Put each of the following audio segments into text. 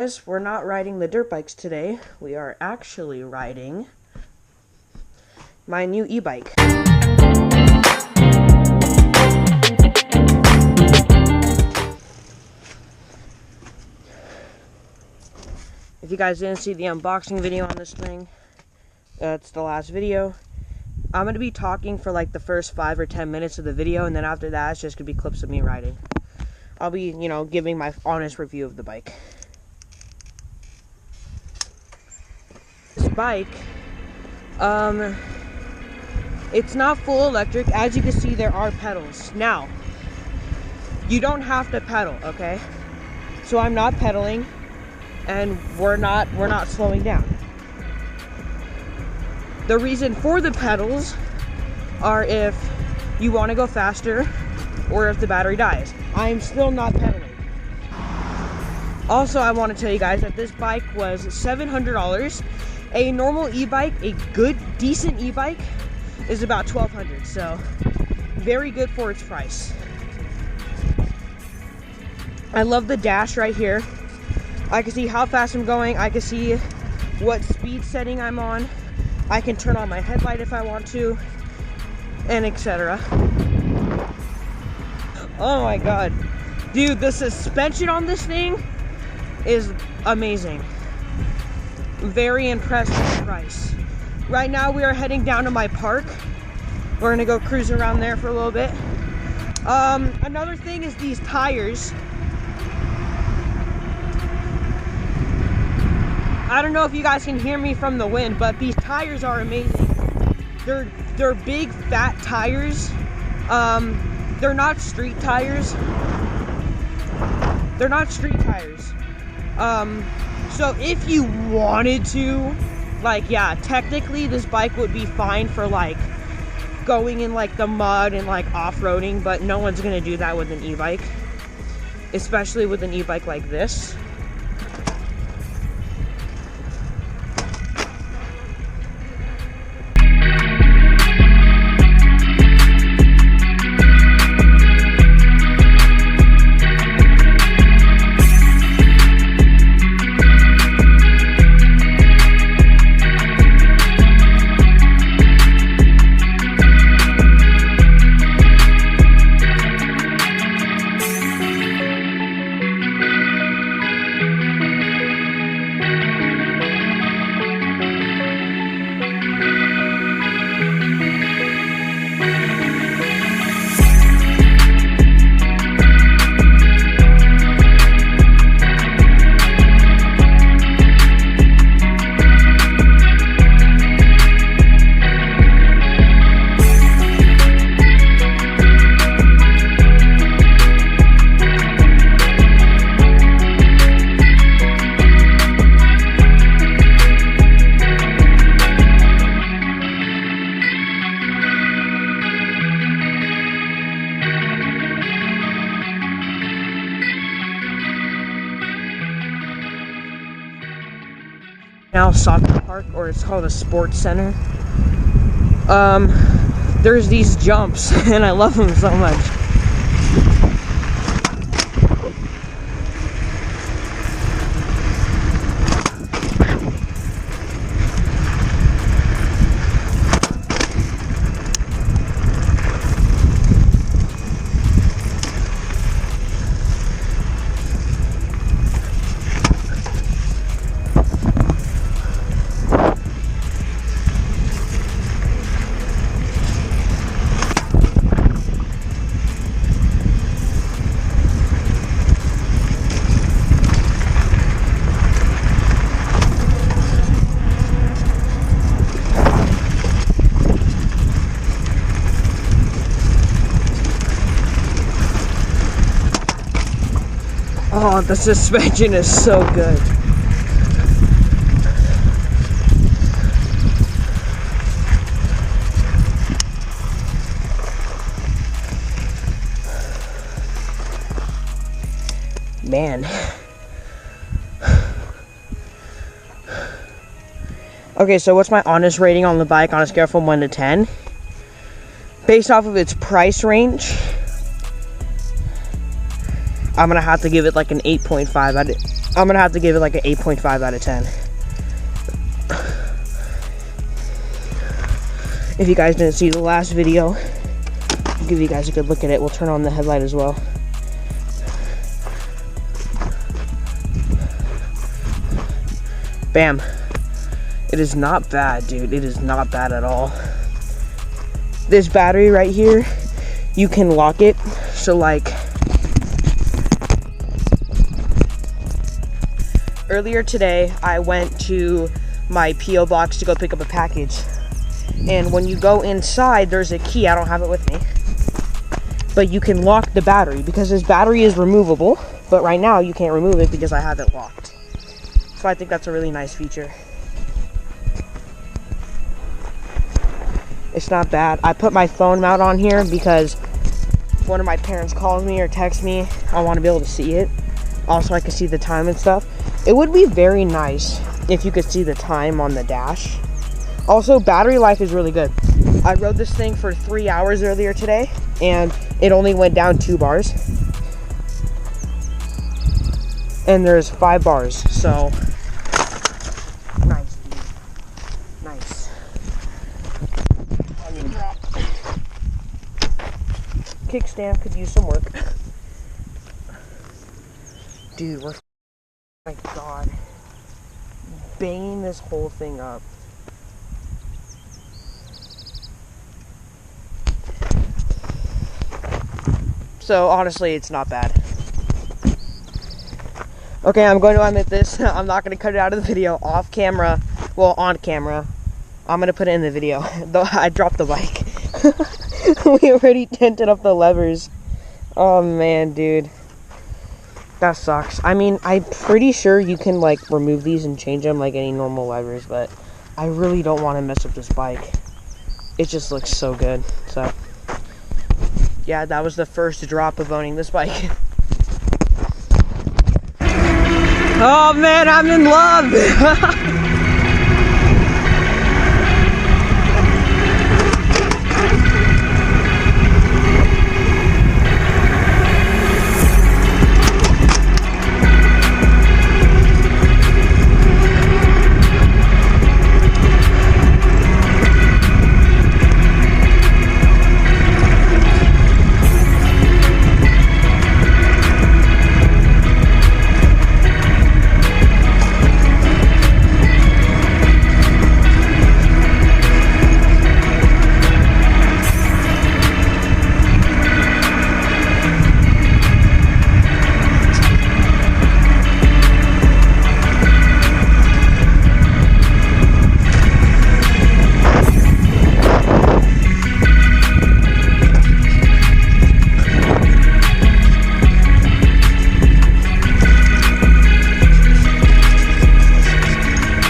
Guys, we're not riding the dirt bikes today. We are actually riding my new e-bike. If you guys didn't see the unboxing video on this thing, it's the last video. I'm going to be talking for like the first 5 or 10 minutes of the video, and then after that it's just going to be clips of me riding. I'll be, giving my honest review of the bike. This bike, it's not full electric. As you can see, there are pedals. Now, you don't have to pedal, okay? So I'm not pedaling, and we're not slowing down. The reason for the pedals are if you want to go faster or if the battery dies. I'm still not pedaling. Also, I want to tell you guys that this bike was $700. A normal e-bike, a good, decent e-bike, is about $1,200. So, very good for its price. I love the dash right here. I can see how fast I'm going. I can see what speed setting I'm on. I can turn on my headlight if I want to, and etc. Oh my god. Dude, the suspension on this thing is amazing. Very impressed with the price. Right now we are heading down to my park. We're gonna go cruise around there for a little bit. Another thing is these tires. I don't know if you guys can hear me from the wind, but these tires are amazing. They're big, fat tires. They're not street tires. They're not street tires. So if you wanted to, yeah, technically this bike would be fine for going in the mud and off-roading, but no one's gonna do that with an e-bike, especially with an e-bike like this. Now soccer park, or it's called a sports center. There's these jumps and I love them so much. Oh, the suspension is so good. Man. Okay, so what's my honest rating on the bike on a scale from 1 to 10? Based off of its price range, I'm gonna have to give it like an 8.5. I'm gonna have to give it like an 8.5 out of 10. If you guys didn't see the last video, I'll give you guys a good look at it. We'll turn on the headlight as well. Bam. It is not bad, dude. It is not bad at all. This battery right here, you can lock it. So like, earlier today, I went to my P.O. box to go pick up a package. And when you go inside, there's a key. I don't have it with me. But you can lock the battery because this battery is removable. But right now, you can't remove it because I have it locked. So I think that's a really nice feature. It's not bad. I put my phone mount on here because if one of my parents calls me or texts me, I want to be able to see it. Also, I can see the time and stuff. It would be very nice if you could see the time on the dash. Also, battery life is really good. I rode this thing for 3 hours earlier today, and it only went down 2 bars. And there's 5 bars, so nice, dude. Nice. Kickstand could use some work. Dude, we're, my God, banging this whole thing up. So honestly, it's not bad. Okay, I'm going to admit this. I'm not going to cut it out of the video off camera. Well, on camera. I'm going to put it in the video. Though I dropped the bike. We already tinted up the levers. Oh man, dude. That sucks. I mean, I'm pretty sure you can like remove these and change them like any normal levers, but I really don't want to mess up this bike. It just looks so good. So yeah, that was the first drop of owning this bike. Oh man, I'm in love.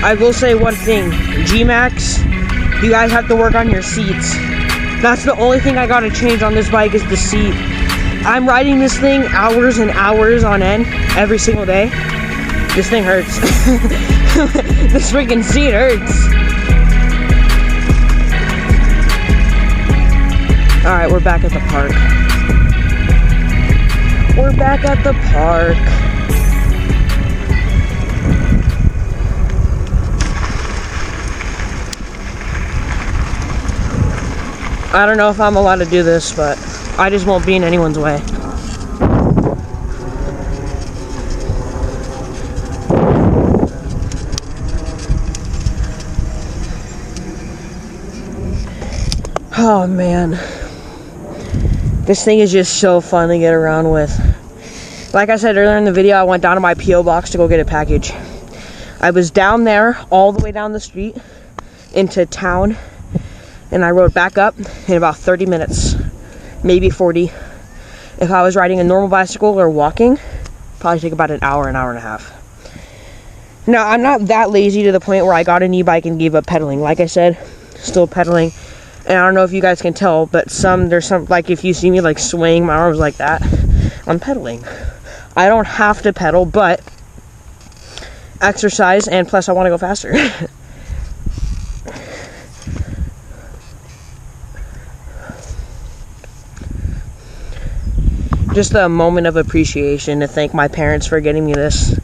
I will say one thing, G-Max, you guys have to work on your seats. That's the only thing I gotta change on this bike is the seat. I'm riding this thing hours and hours on end every single day. This thing hurts. This freaking seat hurts. Alright, we're back at the park. We're back at the park. I don't know if I'm allowed to do this, but I just won't be in anyone's way. Oh man. This thing is just so fun to get around with. Like I said earlier in the video, I went down to my P.O. box to go get a package. I was down there, all the way down the street, into town. And I rode back up in about 30 minutes, maybe 40. If I was riding a normal bicycle or walking, probably take about an hour and a half. Now, I'm not that lazy to the point where I got an e-bike and gave up pedaling. Like I said, still pedaling. And I don't know if you guys can tell, but there's some, like if you see me like swaying my arms like that, I'm pedaling. I don't have to pedal, but exercise, and plus I want to go faster. Just a moment of appreciation to thank my parents for getting me this.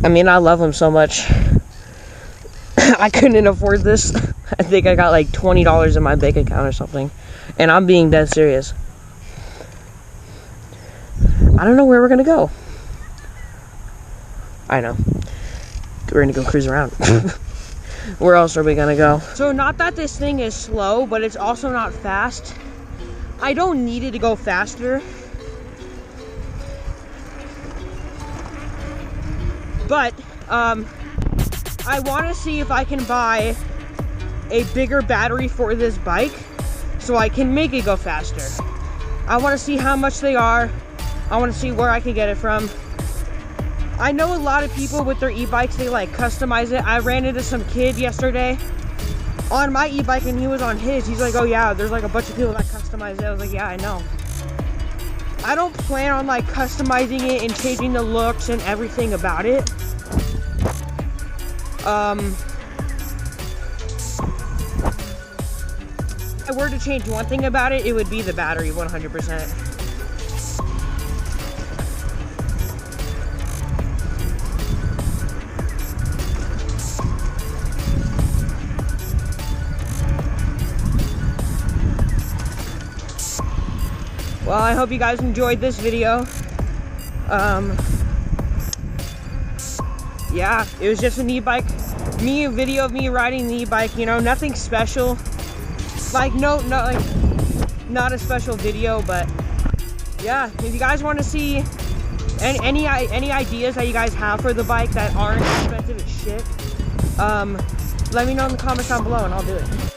I mean, I love them so much. I couldn't afford this. I think I got like $20 in my bank account or something. And I'm being dead serious. I don't know where we're gonna go. I know. We're gonna go cruise around. Where else are we gonna go? So not that this thing is slow, but it's also not fast. I don't need it to go faster. But, I want to see if I can buy a bigger battery for this bike so I can make it go faster. I want to see how much they are. I want to see where I can get it from. I know a lot of people with their e-bikes, they like customize it. I ran into some kid yesterday on my e-bike and he was on his. He's like, oh yeah, there's like a bunch of people that customize it. I was like, yeah, I know. I don't plan on like customizing it and changing the looks and everything about it. If I were to change one thing about it, it would be the battery, 100%. Well, I hope you guys enjoyed this video. Yeah, it was just an e-bike. A video of me riding the e-bike, you know, nothing special. Like, not a special video, but yeah, if you guys want to see any ideas that you guys have for the bike that aren't expensive as shit, let me know in the comments down below and I'll do it.